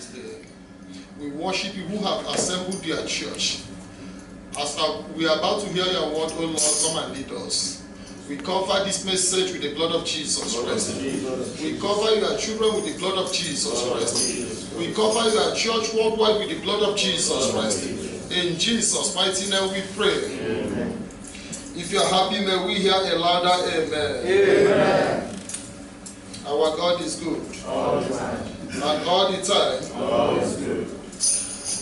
this day. We worship you who have assembled their church. As we are about to hear your word, O Lord, come and lead us. We cover this message with the blood of Jesus Christ. We cover your children with the blood of Jesus Christ. We cover your church worldwide with the blood of Jesus Christ. In Jesus' mighty name we pray. Amen. If you're happy, may we hear a louder amen. Amen. Our God is good. All the time. And all the time. All is good.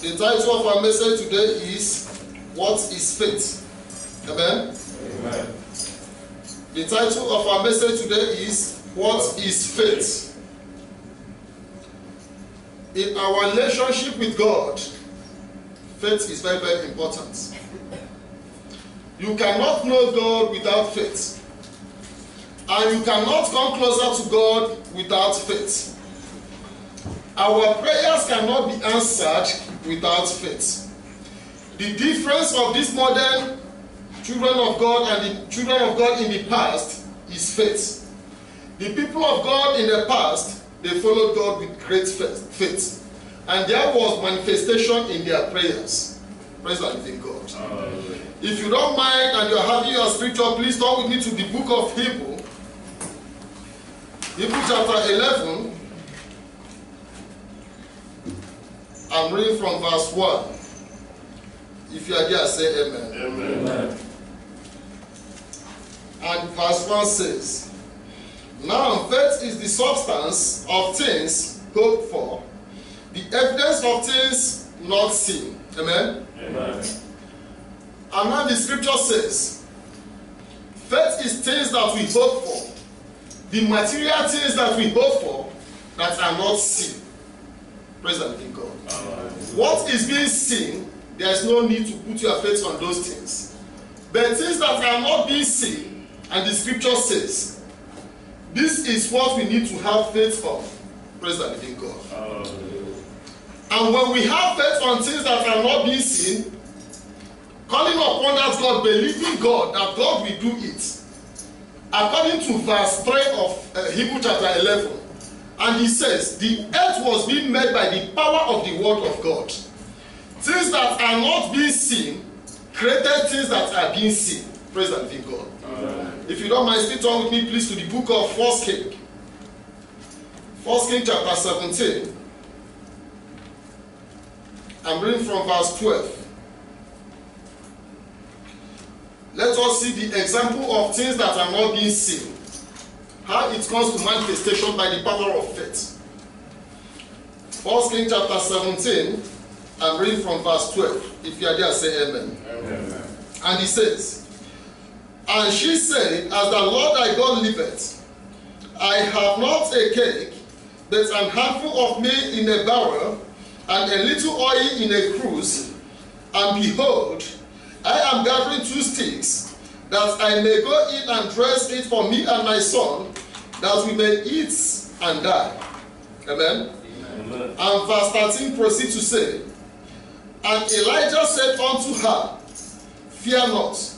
The title of our message today is, What is Faith? Amen? Amen. The title of our message today is, What is Faith? In our relationship with God, faith is very, very important. You cannot know God without faith. And you cannot come closer to God without faith. Our prayers cannot be answered without faith. The difference of these modern children of God and the children of God in the past is faith. The people of God in the past, they followed God with great faith. And there was manifestation in their prayers. Praise the living God. If you don't mind and you're having your scripture, please turn with me to the book of Hebrew. Hebrew chapter 11. I'm reading from verse 1. If you are there, say amen. Amen. And verse 1 says, Now faith is the substance of things hoped for, the evidence of things not seen. Amen? Amen. And now the scripture says, faith is things that we hope for, the material things that we hope for that are not seen. Praise the living God. What is being seen, there is no need to put your faith on those things. But things that are not being seen, and the scripture says, this is what we need to have faith on. Praise the living God. And when we have faith on things that are not being seen, calling upon that God, believing God that God will do it. According to verse 3 of Hebrew chapter 11, and he says, the earth was being made by the power of the word of God. Things that are not being seen created things that are being seen. Praise the living God. Amen. If you don't mind, still turn with me please to the book of 1 King. 1 King chapter 17. I'm reading from verse 12. Let us see the example of things that are not being seen. How it comes to manifestation by the power of faith. 1 King chapter 17, I'm reading from verse 12. If you are there, say amen. Amen. And he says, And she said, As the Lord thy God liveth, I have not a cake, but an handful of meal in a barrel, and a little oil in a cruse. And behold, I am gathering 2 sticks, that I may go in and dress it for me and my son, that we may eat and die. Amen? Amen. And verse 13 proceeds to say, And Elijah said unto her, Fear not,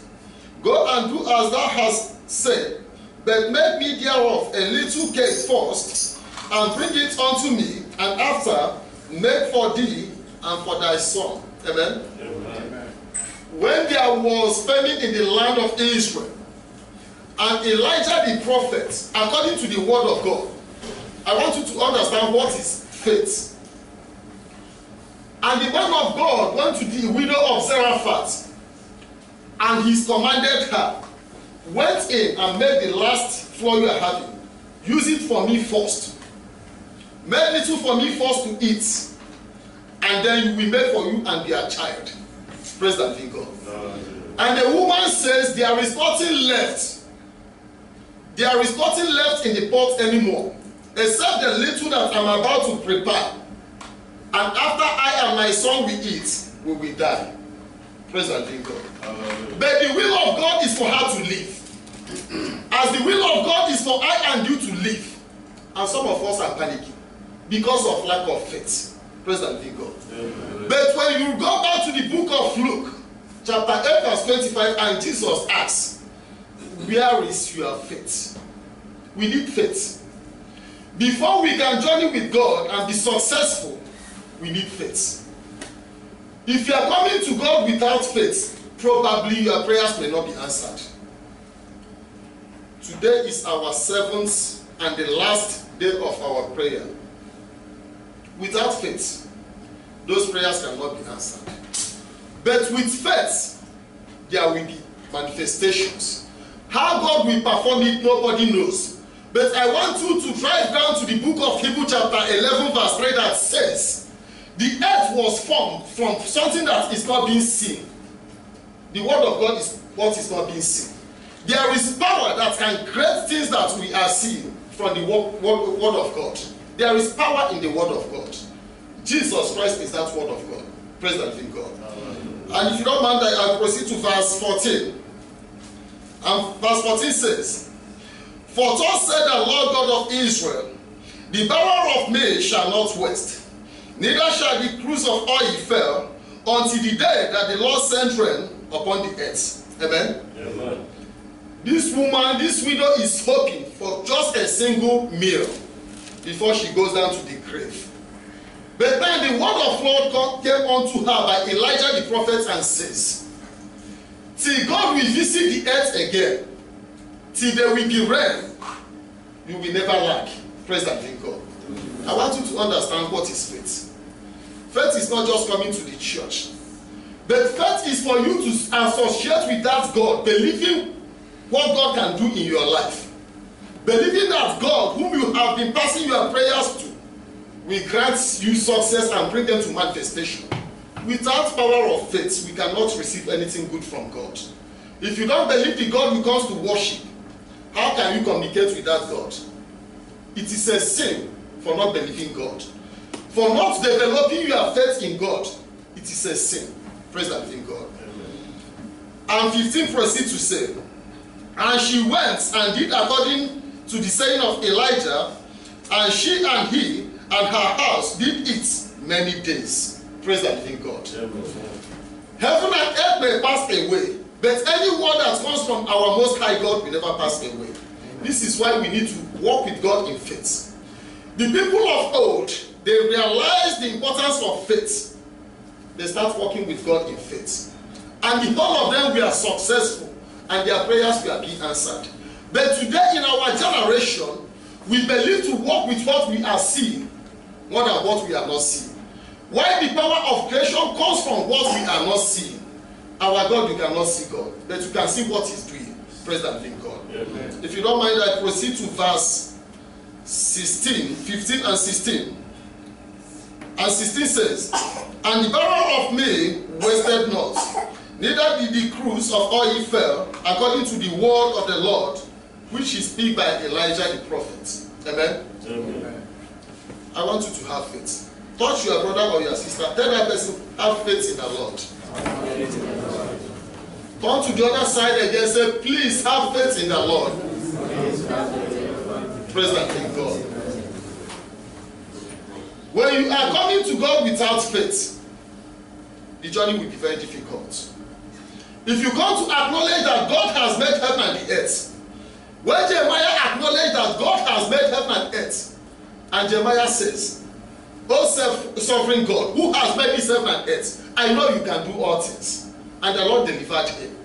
go and do as thou hast said, but make me thereof a little cake first, and bring it unto me, and after make for thee and for thy son. Amen? Amen. When there was famine in the land of Israel, and Elijah the prophet, according to the word of God, I want you to understand what is faith. And the man of God went to the widow of Zarephath, and he commanded her, went in and made the last flour you are having. Use it for me first. Make little for me first to eat, and then we make for you and their child. Praise the living God. And the woman says, there is nothing left. There is nothing left in the pot anymore, except the little that I'm about to prepare. And after I and my son will eat, we will die. Praise the living God. But the will of God is for her to live. As the will of God is for I and you to live. And some of us are panicking because of lack of faith. Praise the living God. But when you go back to the book of Luke, chapter 8 verse 25, and Jesus asks, where is your faith? We need faith. Before we can journey with God and be successful, we need faith. If you are coming to God without faith, probably your prayers may not be answered. Today is our 7th and the last day of our prayer. Without faith, those prayers cannot be answered. But with faith, there will be manifestations. How God will perform it, nobody knows. But I want you to drive down to the book of Hebrews chapter 11 verse 3 that says, the earth was formed from something that is not being seen. The word of God is what is not being seen. There is power that can create things that we are seeing from the word of God. There is power in the word of God. Jesus Christ is that word of God. Praise the living God. And if you don't mind, I'll proceed to verse 14. And verse 14 says, for thus said the Lord God of Israel, the barrel of maize shall not waste, neither shall the cruse of oil fail, until the day that the Lord sent rain upon the earth. Amen? Amen. This woman, this widow is hoping for just a single meal before she goes down to the grave. But then the word of Lord came unto her by Elijah the prophet and says, till God will visit the earth again, till there will be rain, you will never lack. Praise the living God. I want you to understand what is faith. Faith is not just coming to the church. But faith is for you to associate with that God, believing what God can do in your life. Believing that God, whom you have been passing your prayers to, will grant you success and bring them to manifestation. Without power of faith, we cannot receive anything good from God. If you don't believe the God who comes to worship, how can you communicate with that God? It is a sin for not believing God. For not developing your faith in God, it is a sin. Praise the living God. Amen. And 15 proceeds to say, and she went and did according to the saying of Elijah, and she and he and her house did it many days. Praise the living God. Amen. Heaven and earth may pass away, but any word that comes from our Most High God will never pass away. Amen. This is why we need to walk with God in faith. The people of old, they realized the importance of faith. They start walking with God in faith. And the whole of them were successful, and their prayers were being answered. But today in our generation, we believe to walk with what we are seeing more than what we are not seeing. Why the power of creation comes from what we are not seeing. Our God, you cannot see God, but you can see what He's doing. Praise the living God. Amen. If you don't mind, I proceed to verse 16, 15 and 16. And 16 says, and the barrel of maize wasted not, neither did the cruse of oil fail, according to the word of the Lord, which is speak by Elijah the prophet. Amen? Amen. I want you to have faith. Touch your brother or your sister. Tell that person, have faith in the Lord. Come to the other side again, say, please have faith in the Lord. Praise the King God. When you are coming to God without faith, the journey will be very difficult. If you come to acknowledge that God has made heaven and the earth, when Jeremiah acknowledged that God has made heaven and earth, and Jeremiah says, O sovereign God, who has made this heaven and earth, I know you can do all things. And the Lord delivered him.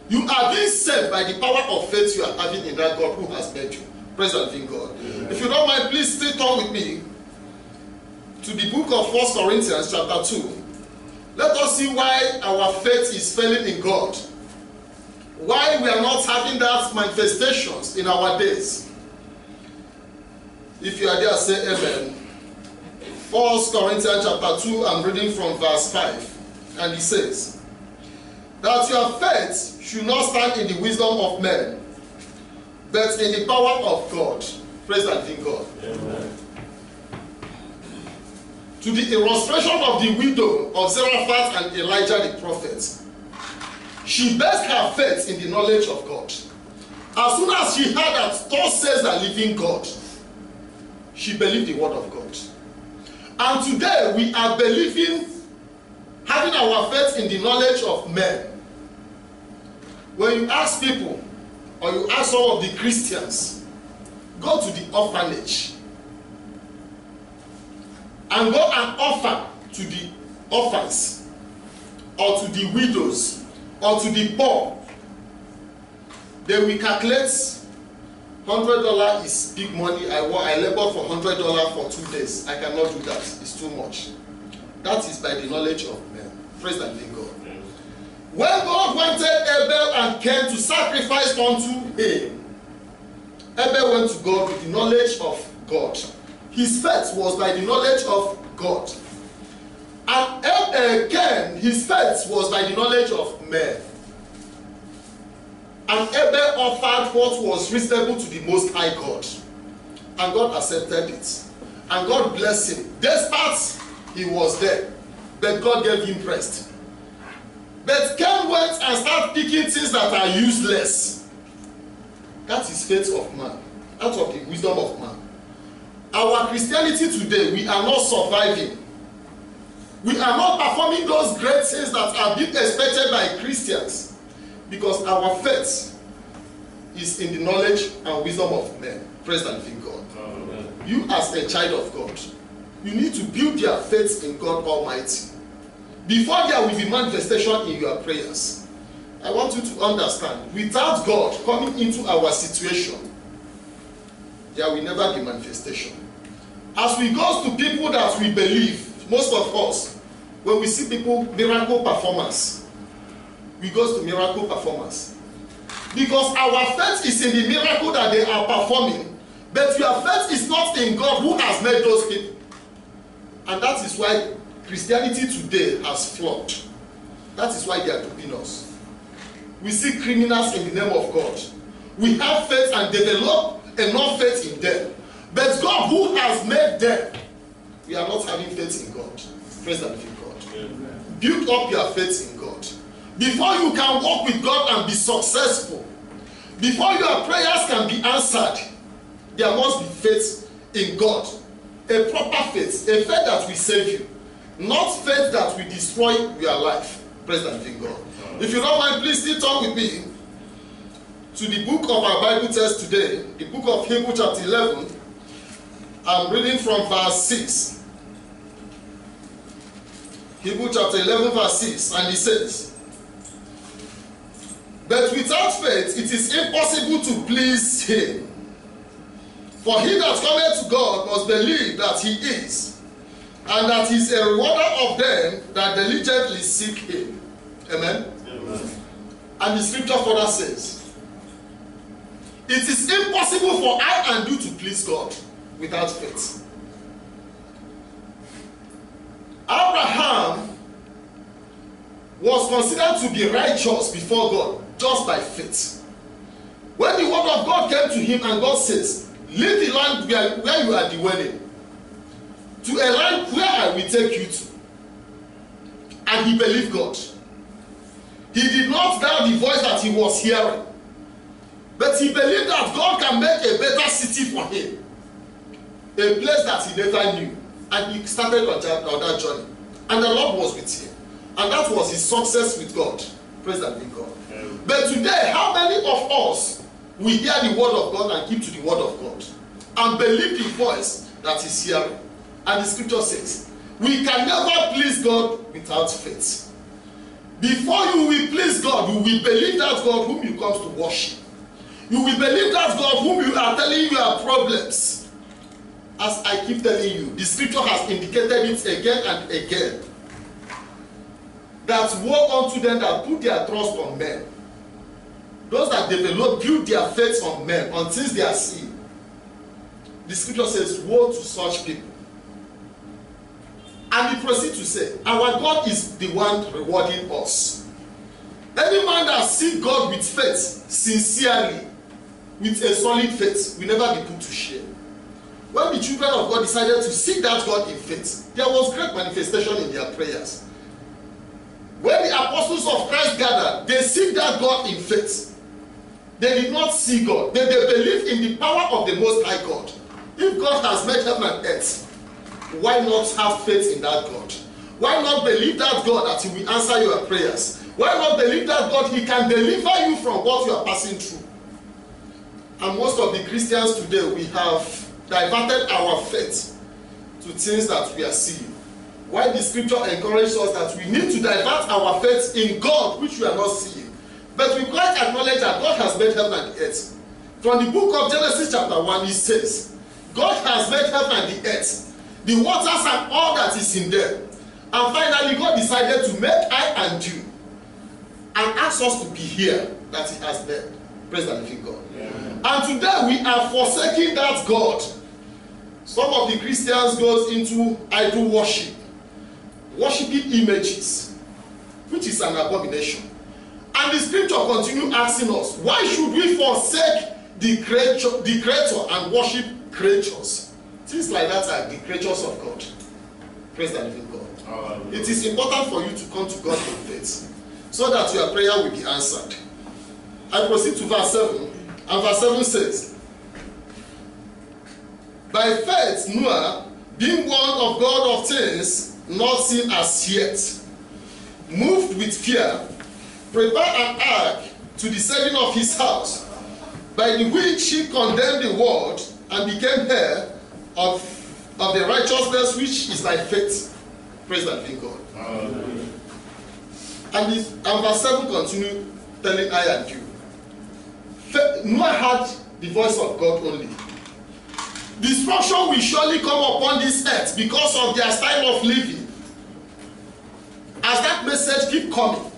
You are being saved by the power of faith you are having in that God who has made you. Praise the living God. Amen. If you don't mind, please stay turn with me to the book of 1 Corinthians chapter 2. Let us see why our faith is failing in God. Why we are not having that manifestations in our days. If you are there, say amen. 1 Corinthians chapter 2, I'm reading from verse 5. And it says, that your faith should not stand in the wisdom of men, but in the power of God. Praise the living God. Amen. To the illustration of the widow of Zarephath and Elijah the prophet, she based her faith in the knowledge of God. As soon as she heard that thus says the living God, she believed the word of God. And today we are believing, having our faith in the knowledge of men. When you ask people, or you ask some of the Christians, go to the orphanage and go and offer to the orphans, or to the widows, or to the poor, they will calculate $100 is big money. I labor for $100 for 2 days. I cannot do that. It's too much. That is by the knowledge of men. Praise the living God. When God wanted Abel and Cain to sacrifice unto him, Abel went to God with the knowledge of God. His faith was by the knowledge of God. And Cain, his faith was by the knowledge of men. And Abel offered what was reasonable to the Most High God. And God accepted it. And God blessed him. Despite he was there, but God gave him rest. But Cain went and started picking things that are useless. That is faith of man. Out of the wisdom of man. Our Christianity today, we are not surviving. We are not performing those great things that are being expected by Christians. Because our faith is in the knowledge and wisdom of men. Praise the living God. Amen. You as a child of God, you need to build your faith in God Almighty. Before there will be manifestation in your prayers. I want you to understand, without God coming into our situation, there will never be manifestation. As we go to people that we believe, most of us, when we see people, miracle performers, we go to miracle performers. Because our faith is in the miracle that they are performing, but your faith is not in God who has made those people. And that is why Christianity today has flopped. That is why they are duping us. We see criminals in the name of God. We have faith and develop enough faith in them. But God who has made them, we are not having faith in God. Praise the living God. Amen. Build up your faith in God. Before you can walk with God and be successful, before your prayers can be answered, there must be faith in God. A proper faith, a faith that will save you, not faith that will destroy your life. Praise the living God. If you don't mind, please still turn with me to the book of our Bible text today, the book of Hebrews chapter 11. I'm reading from verse 6. Hebrews chapter 11 verse 6, and it says, "But without faith it is impossible to please him. For he that cometh to God must believe that he is, and that he is a rewarder of them that diligently seek him." Amen? Amen. And the scripture further says, "It is impossible for I and you to please God without faith." Abraham was considered to be righteous before God just by faith. When the word of God came to him and God says, "Leave the land where you are dwelling to a land where I will take you to," and he believed God. He did not doubt the voice that he was hearing, but he believed that God can make a better city for him, a place that he never knew, and he started on that journey, and the Lord was with him, and that was his success with God. Praise the living God. Amen. But today, how many of us we hear the word of God and keep to the word of God and believe the voice that is hearing? And the scripture says, we can never please God without faith. Before you will please God, you will believe that God whom you come to worship. You will believe that God whom you are telling your problems. As I keep telling you, the scripture has indicated it again and again. That woe unto them that put their trust on men. Those that develop, build their faith on men, on things they are seeing. The scripture says, woe to such people. And he proceeds to say, our God is the one rewarding us. Any man that seeks God with faith, sincerely, with a solid faith, will never be put to shame. When the children of God decided to seek that God in faith, there was great manifestation in their prayers. When the apostles of Christ gathered, they seek that God in faith. They did not see God. They believed in the power of the Most High God. If God has made heaven and earth, why not have faith in that God? Why not believe that God that he will answer your prayers? Why not believe that God, he can deliver you from what you are passing through? And most of the Christians today, we have diverted our faith to things that we are seeing. Why the scripture encourages us that we need to divert our faith in God, which we are not seeing. But we quite acknowledge that God has made heaven and the earth. From the book of Genesis chapter 1, it says, God has made heaven and the earth, the waters and all that is in them. And finally, God decided to make I and you, and asked us to be here that He has made. Praise the living God. Yeah. And today we are forsaking that God. Some of the Christians goes into idol worship, worshiping images, which is an abomination. And the scripture continue asking us, why should we forsake the creator and worship creatures? Things like that are the creatures of God. Praise the living God. It is important for you to come to God in faith, so that your prayer will be answered. I proceed to verse 7, and verse 7 says, by faith Noah, being warned of God of things not seen as yet, moved with fear, prepared an ark to the saving of his house, by the which he condemned the world and became heir of the righteousness which is by faith. Praise the living God. And verse 7 continue telling I and you. Noah had the voice of God only. Destruction will surely come upon this earth because of their style of living. As that message keep coming.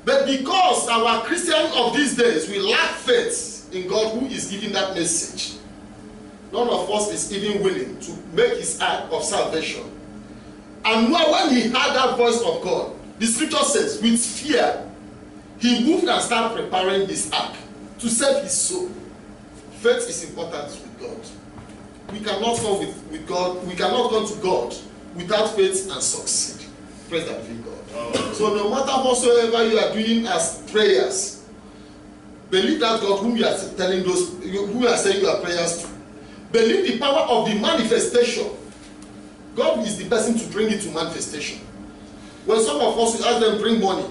But because our Christians of these days, we lack faith in God who is giving that message, none of us is even willing to make his act of salvation. And Noah, when he heard that voice of God, the scripture says, with fear, he moved and started preparing his ark to save his soul. Faith is important with God. We cannot come with God. We cannot come to God without faith and succeed. Praise the living God. So no matter whatsoever you are doing as prayers, believe that God whom you are telling those, whom you are saying your prayers to, believe the power of the manifestation. God is the person to bring it to manifestation. When some of us ask them, bring money,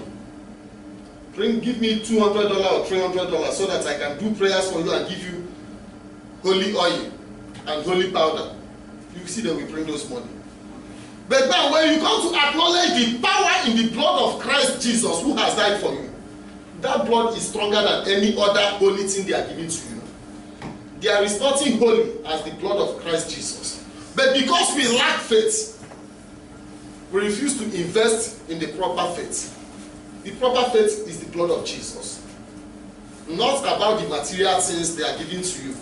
give me $200 or $300 so that I can do prayers for you and give you holy oil and holy powder, you see that we bring those money. But now when you come to acknowledge the power in the blood of Christ Jesus who has died for you, that blood is stronger than any other holy thing they are giving to you. There is nothing holy as the blood of Christ Jesus. But because we lack faith, we refuse to invest in the proper faith. The proper faith is the blood of Jesus. Not about the material things they are giving to you.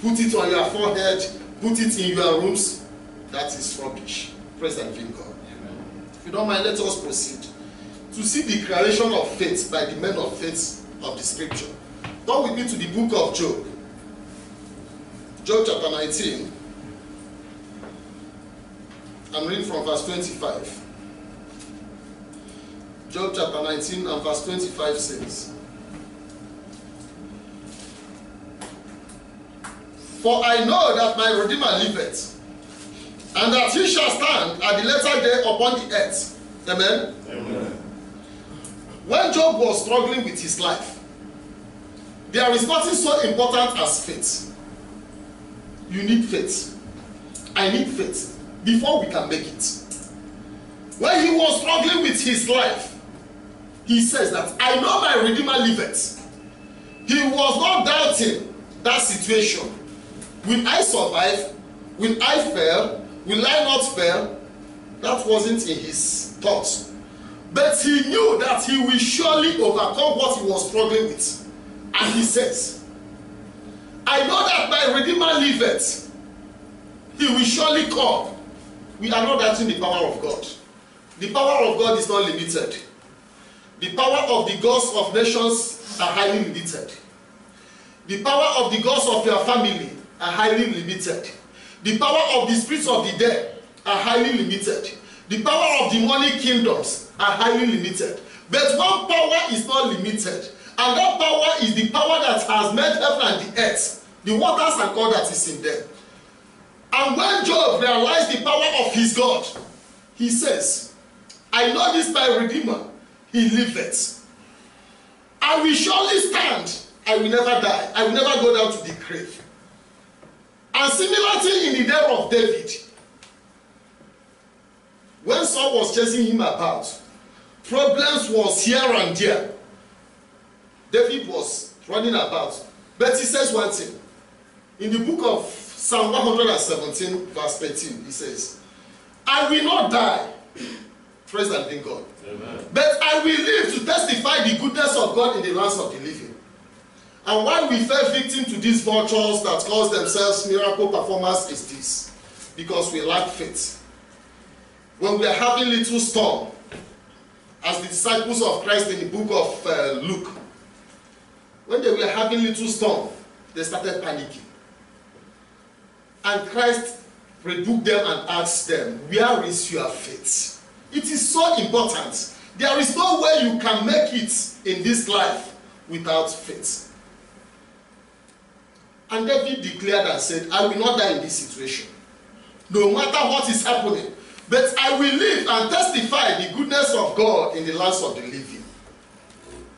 Put it on your forehead, put it in your rooms. That is rubbish. Praise the living God. Amen. If you don't mind, let us proceed to see the declaration of faith by the men of faith of the scripture. Come with me to the book of Job. Job chapter 19. I'm reading from verse 25. Job chapter 19 and verse 25 says, for I know that my Redeemer liveth, and that he shall stand at the latter day upon the earth. Amen? Amen. When Job was struggling with his life, there is nothing so important as faith. You need faith. I need faith before we can make it. When he was struggling with his life, he says that I know my Redeemer liveth. He was not doubting that situation. Will I survive? Will I fail? Will I not fail? That wasn't in his thoughts. But he knew that he will surely overcome what he was struggling with. And he says, I know that my Redeemer liveth. He will surely come. We are not doubting the power of God. The power of God is not limited. The power of the gods of nations are highly limited. The power of the gods of your family are highly limited. The power of the spirits of the dead are highly limited. The power of demonic kingdoms are highly limited. But one power is not limited. And that power is the power that has made heaven and the earth, the waters and all that is in them. And when Job realized the power of his God, he says, I know this my Redeemer, he liveth. I will surely stand. I will never die. I will never go down to the grave. And similarly in the day of David, When Saul was chasing him about, problems was here and there. David was running about. But he says one thing. In the book of Psalm 117, verse 13, he says, I will not die. Praise the living God. Amen. But I will live to testify the goodness of God in the lands of the living. And why we fell victim to these vultures that call themselves miracle performers is this. Because we lack faith. When we are having little storm, as the disciples of Christ in the book of Luke, when they were having little storm, they started panicking. And Christ rebuked them and asked them, where is your faith? It is so important. There is no way you can make it in this life without faith. And David declared and said, I will not die in this situation. No matter what is happening, but I will live and testify the goodness of God in the lands of the living.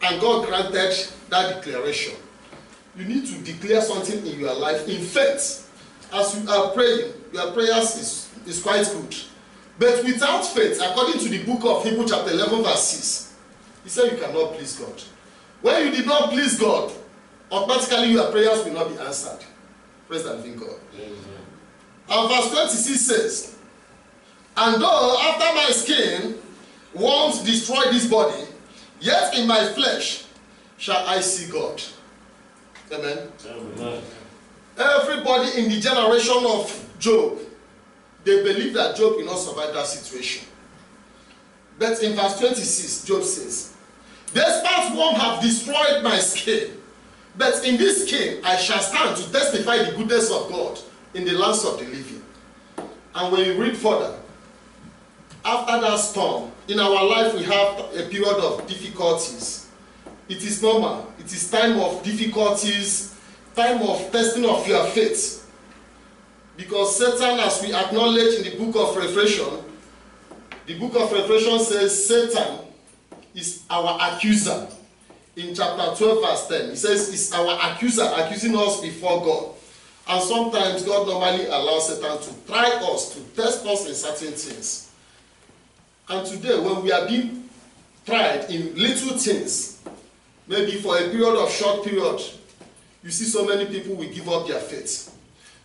And God granted that declaration. You need to declare something in your life in faith. As you are praying, your prayers is quite good. But without faith, according to the book of Hebrews chapter 11 verse 6, he said you cannot please God. When you did not please God, automatically your prayers will not be answered. Praise the living God. Amen. And verse 26 says, and though after my skin won't destroy this body, yet in my flesh shall I see God. Amen. Amen. Everybody in the generation of Job, they believe that Job will not survive that situation. But in verse 26, Job says, despite one have destroyed my skin, but in this skin I shall stand to testify the goodness of God in the lands of the living. And when you read further, after that storm, in our life we have a period of difficulties. It is normal. It is time of difficulties, time of testing of your faith. Because Satan, as we acknowledge in the book of Revelation, the book of Revelation says Satan is our accuser. In chapter 12 verse 10, he says it's our accuser, accusing us before God. And sometimes God normally allows Satan to try us, to test us in certain things. And today, when we are being tried in little things, maybe for a period of short period, you see so many people will give up their faith.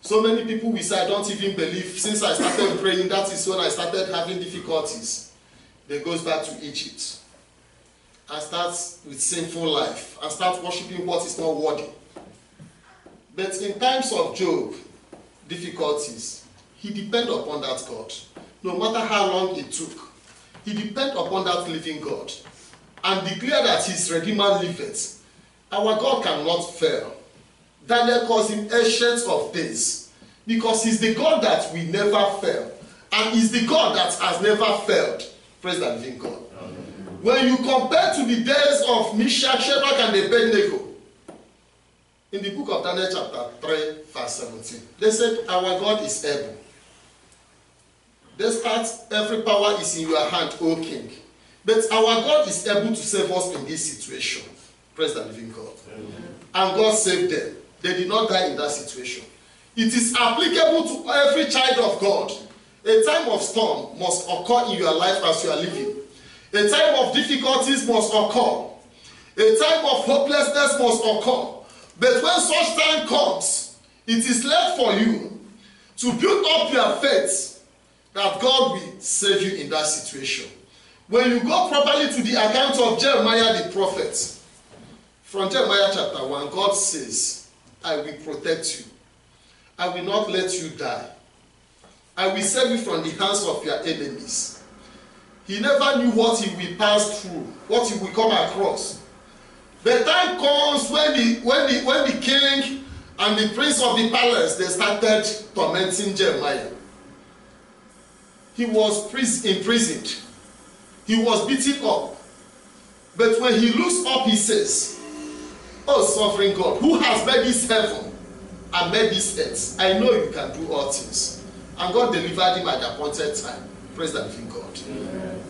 So many people will say, I don't even believe. Since I started praying, that is when I started having difficulties. They goes back to Egypt and starts with sinful life and start worshiping what is not worthy. But in times of Job, difficulties, he depended upon that God. No matter how long it took, he depended upon that living God and declared that his Redeemer liveth. Our God cannot fail. Daniel calls him Ancient of Days because he's the God that will never fail and he's the God that has never failed. Praise the living God. Amen. When you compare to the days of Meshach, Shadrach, and Abednego, in the book of Daniel chapter 3 verse 17, they said our God is able. Despite every power is in your hand, O King, but our God is able to save us in this situation. Praise the living God. Amen. And God saved them. They did not die in that situation. It is applicable to every child of God. A time of storm must occur in your life as you are living. A time of difficulties must occur. A time of hopelessness must occur. But when such time comes, it is left for you to build up your faith that God will save you in that situation. When you go properly to the account of Jeremiah the prophet, from Jeremiah chapter 1, God says, I will protect you. I will not let you die. I will save you from the hands of your enemies. He never knew what he will pass through, what he will come across. The time comes when the king and the prince of the palace, they started tormenting Jeremiah. He was imprisoned. He was beaten up. But when he looks up, he says, oh, sovereign God, who has made this heaven and made this earth? I know you can do all things. And God delivered him at the appointed time. Praise the living God. Amen.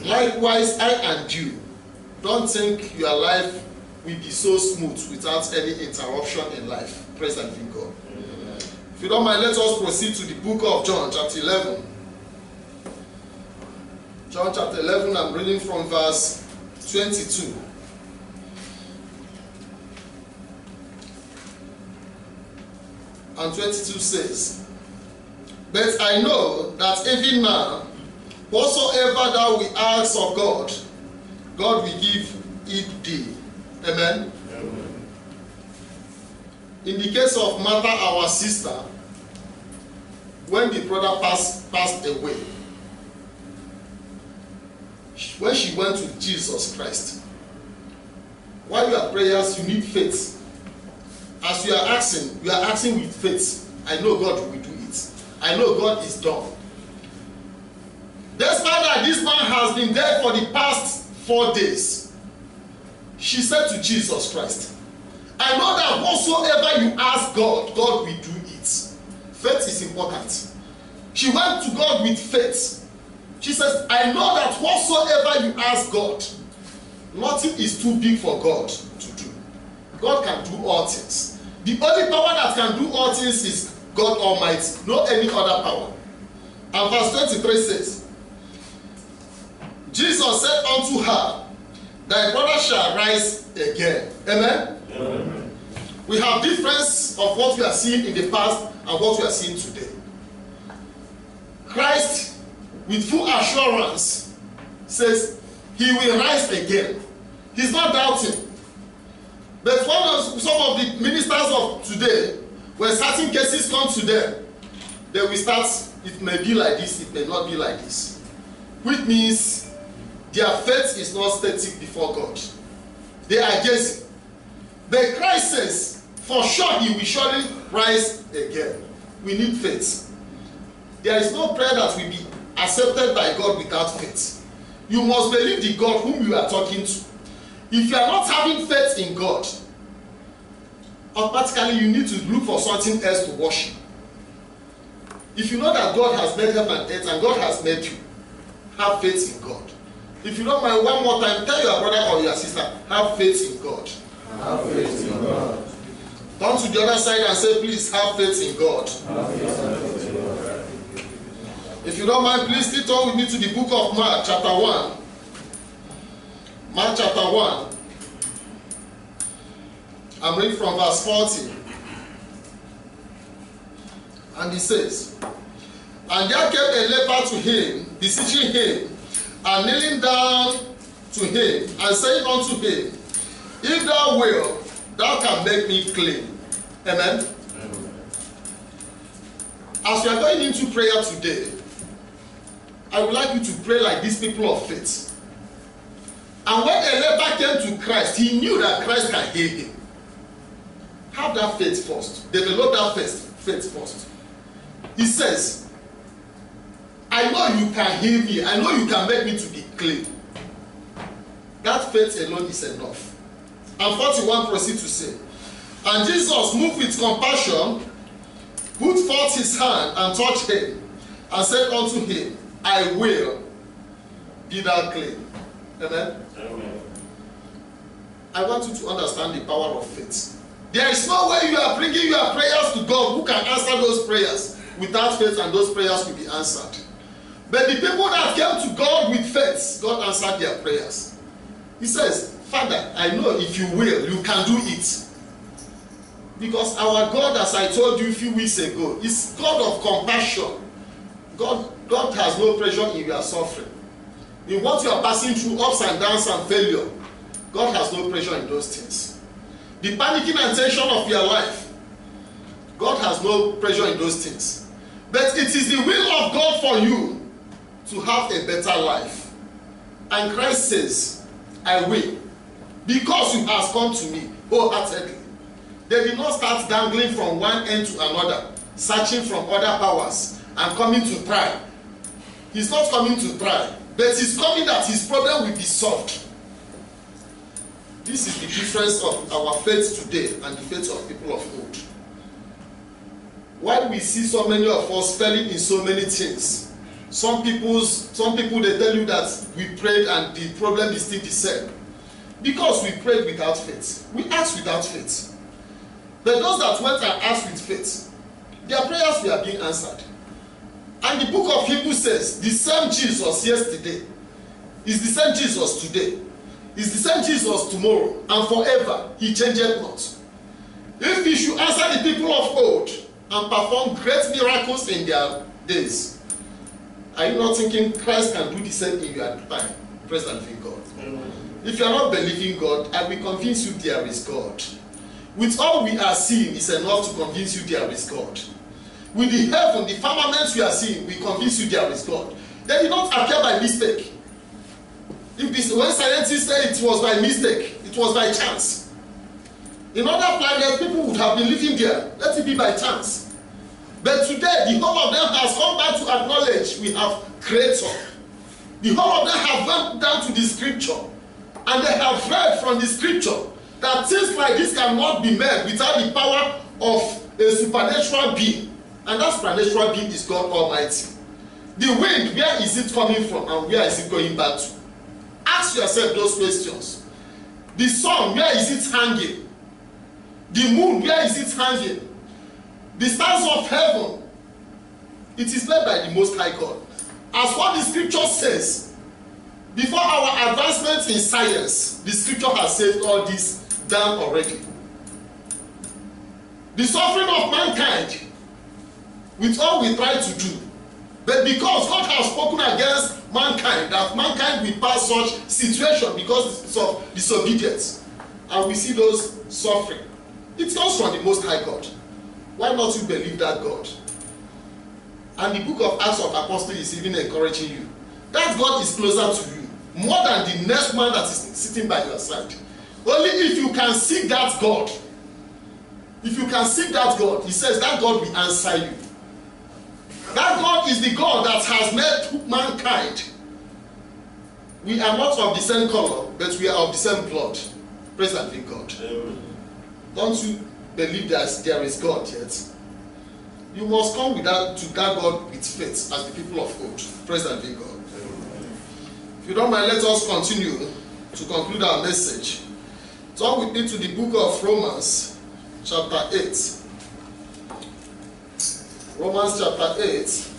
Likewise, I and you, don't think your life will be so smooth without any interruption in life. Praise the living God. Amen. If you don't mind, let us proceed to the book of John, chapter 11. John chapter 11, I'm reading from verse 22. And 22 says, but I know that even now, whatsoever thou wilt ask of God, God will give it thee. Amen? Amen. In the case of Martha, our sister, when the brother passed away, when she went to Jesus Christ, while you are prayers, you need faith. As you are asking with faith. I know God will do it. I know God is done. Despite that this man has been there for the past 4 days, she said to Jesus Christ, I know that whatsoever you ask God, God will do it. Faith is important. She went to God with faith. She says, I know that whatsoever you ask God, nothing is too big for God to do. God can do all things. The only power that can do all things is God Almighty, no any other power. And verse 23 says, Jesus said unto her, thy brother shall rise again. Amen? Amen. We have difference of what we are seeing in the past and what we are seeing today. Christ, with full assurance, says he will rise again. He's not doubting. But some of the ministers of today, when certain cases come to them, they will start, it may be like this, it may not be like this. Which means their faith is not static before God. They are guessing. But Christ says, for sure he will surely rise again. We need faith. There is no prayer that will be accepted by God without faith. You must believe the God whom you are talking to. If you are not having faith in God, automatically you need to look for something else to worship. If you know that God has made heaven and earth and God has made you, have faith in God. If you don't mind, one more time, tell your brother or your sister, have faith in God. Have faith in God. Turn to the other side and say, please have faith in God. If you don't mind, please still turn with me to the book of Mark chapter 1. Mark chapter 1. I'm reading from verse 40. And he says, and there came a leper to him, beseeching him, and kneeling down to him, and saying unto him, if thou wilt, thou canst make me clean. Amen? Amen. As we are going into prayer today, I would like you to pray like these people of faith. And when a leper came to Christ, he knew that Christ can heal him. Have that faith first. Develop that faith first. He says, I know you can heal me. I know you can make me to be clean. That faith alone is enough. And 41 proceeds to say, and Jesus, moved with compassion, put forth his hand and touched him, and said unto him, I will be thou clean. Amen? Amen. I want you to understand the power of faith. There is no way you are bringing your prayers to God who can answer those prayers without faith, and those prayers will be answered. But the people that came to God with faith, God answered their prayers. He says, Father, I know if you will, you can do it. Because our God, as I told you a few weeks ago, is God of compassion. God has no pressure in your suffering. In what you are passing through, ups and downs and failure, God has no pressure in those things. The panicking and tension of your life, God has no pressure in those things. But it is the will of God for you to have a better life. And Christ says, I will. Because you have come to me wholeheartedly. They did not start dangling from one end to another, searching from other powers and coming to try. He's not coming to try, but he's coming that his problem will be solved. This is the difference of our faith today and the faith of people of old. Why we see so many of us failing in so many things? Some people they tell you that we prayed and the problem is still the same. Because we prayed without faith. We asked without faith. But those that went and asked with faith, their prayers were being answered. And the book of Hebrews says, the same Jesus yesterday, is the same Jesus today, is the same Jesus tomorrow, and forever. He changeth not. If he should answer the people of old and perform great miracles in their days, are you not thinking Christ can do the same in your time? Praise and thank God. Amen. If you are not believing God, I will convince you there is God. With all we are seeing is enough to convince you there is God. With the heaven, the firmament we are seeing, we convince you there is God. They did not appear by mistake. When scientists say it was by mistake, it was by chance. In other planets, people would have been living there. Let it be by chance. But today, the whole of them has come back to acknowledge we have Creator. The whole of them have went down to the scripture, and they have read from the scripture that things like this cannot be made without the power of a supernatural being. And that supernatural being is God Almighty. The wind, where is it coming from and where is it going back to? Ask yourself those questions. The sun, where is it hanging? The moon, where is it hanging? The stars of heaven, it is led by the Most High God. As what the scripture says, before our advancement in science, the scripture has said all this down already. The suffering of mankind, with all we try to do, but because God has spoken against mankind, that mankind will pass such situation because of disobedience, and we see those suffering. It comes from the Most High God. Why not you believe that God? And the book of Acts of Apostles is even encouraging you. That God is closer to you, more than the next man that is sitting by your side. Only if you can seek that God, if you can seek that God, he says that God will answer you. That God is the God that has made mankind. We are not of the same color, but we are of the same blood. Praise and thank God. Amen. Don't you believe that there is God yet? You must come with that, to that God with faith as the people of old. Praise and thank God. Amen. If you don't mind, let us continue to conclude our message. Turn with me to the book of Romans, chapter 8. Romans chapter 8.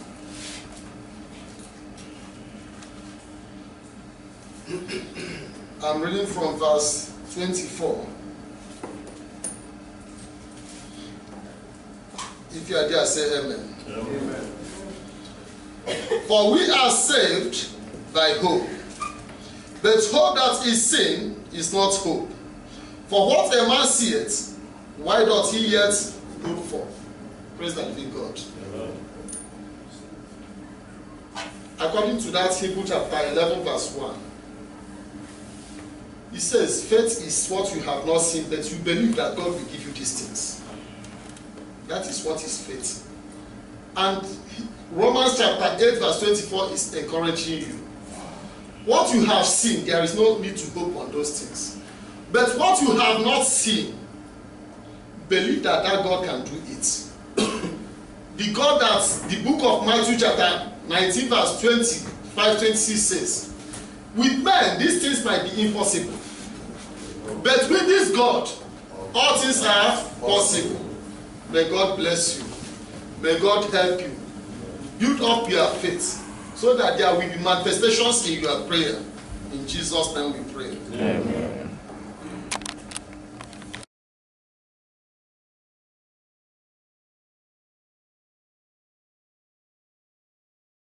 I'm reading from verse 24. If you are there, say amen. Amen. For we are saved by hope. But hope that is seen is not hope. For what a man seeth, why doth he yet hope for? Praise the living God. Amen. According to that Hebrew chapter 11 verse 1, it says, faith is what you have not seen, but you believe that God will give you these things. That is what is faith. And Romans chapter 8 verse 24 is encouraging you. What you have seen, there is no need to hope on those things. But what you have not seen, believe that that God can do it. The God that the book of Matthew chapter 19 verse 25-26 says, with men these things might be impossible, but with this God all things are possible. May God bless you. May God help you. Build up your faith so that there will be manifestations in your prayer. In Jesus' name we pray. Amen.